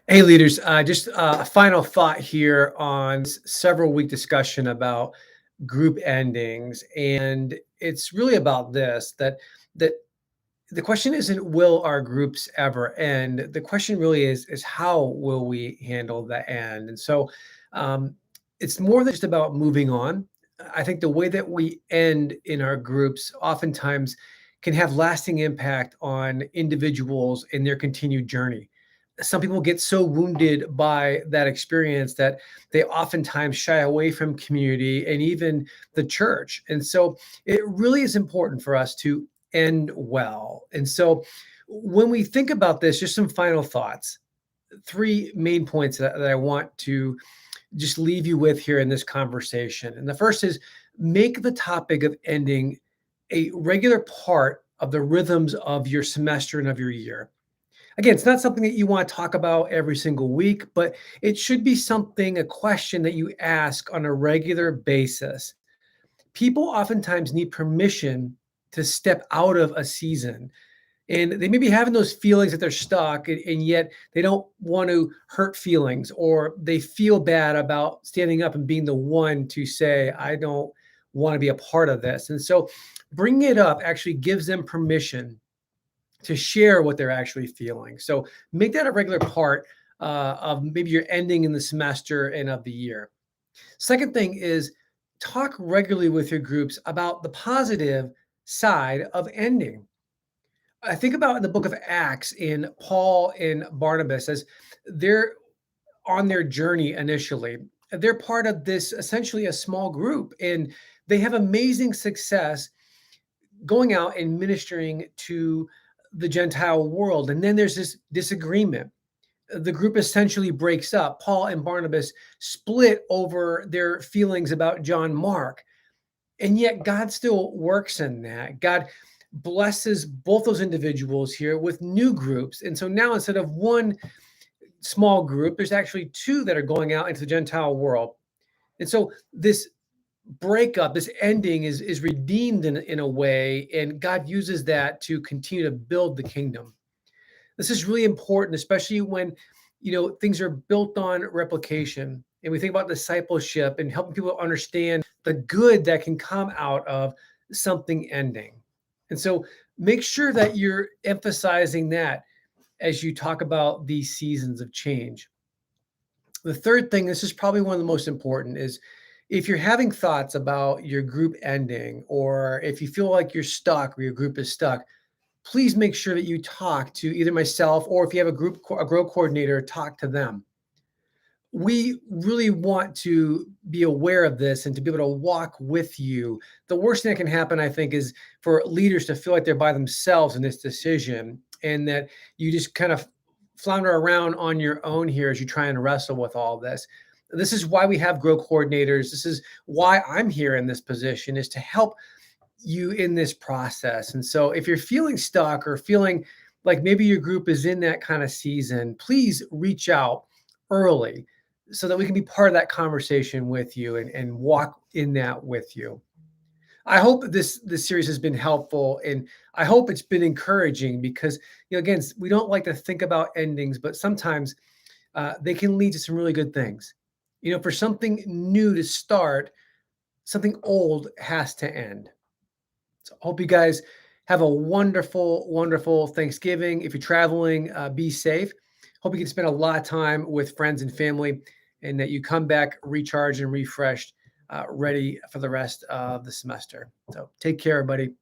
Hey, leaders, just a final thought here on several week discussion about group endings. And it's really about this that the question isn't will our groups ever end? The question really is how will we handle the end? And so um, it's more than just about moving on. I think the way that we end in our groups oftentimes can have lasting impact on individuals in their continued journey. Some people get so wounded by that experience that they oftentimes shy away from community and even the church. And so it really is important for us to end well. And so when we think about this, just some final thoughts. Three main points that I want to just leave you with here in this conversation. And the first is make the topic of ending a regular part of the rhythms of your semester and of your year. Again, it's not something that you want to talk about every single week, but it should be something, a question that you ask on a regular basis. People oftentimes need permission to step out of a season. And they may be having those feelings that they're stuck, and yet they don't want to hurt feelings, or they feel bad about standing up and being the one to say, I don't want to be a part of this. And so bringing it up actually gives them permission to share what they're actually feeling. So make that a regular part of maybe your ending in the semester and of the year. Second thing is talk regularly with your groups about the positive side of ending. I think about in the book of Acts in Paul and Barnabas as they're on their journey initially. They're part of this essentially a small group, and they have amazing success going out and ministering to the Gentile world. And then there's this disagreement. The group essentially breaks up. Paul and Barnabas split over their feelings about John Mark. And yet God still works in that. God blesses both those individuals here with new groups. And so now instead of one small group, there's actually two that are going out into the Gentile world. And so this breakup, this ending is redeemed in a way, and God uses that to continue to build the kingdom. This is really important, especially when things are built on replication. And we think about discipleship and helping people understand the good that can come out of something ending. And so make sure that you're emphasizing that as you talk about these seasons of change. The third thing, this is probably one of the most important, is if you're having thoughts about your group ending, or if you feel like you're stuck or your group is stuck, please make sure that you talk to either myself, or if you have a grow coordinator, talk to them. We really want to be aware of this and to be able to walk with you. The worst thing that can happen, I think, is for leaders to feel like they're by themselves in this decision, and that you just kind of flounder around on your own here as you try and wrestle with all this. This is why we have grow coordinators. This is why I'm here in this position, is to help you in this process. And so if you're feeling stuck or feeling like maybe your group is in that kind of season, please reach out early so that we can be part of that conversation with you and walk in that with you. I hope this series has been helpful, and I hope it's been encouraging, because again, we don't like to think about endings, but sometimes they can lead to some really good things. For something new to start, something old has to end. So I hope you guys have a wonderful, wonderful Thanksgiving. If you're traveling, be safe. Hope you can spend a lot of time with friends and family, and that you come back recharged and refreshed, ready for the rest of the semester. So take care, everybody.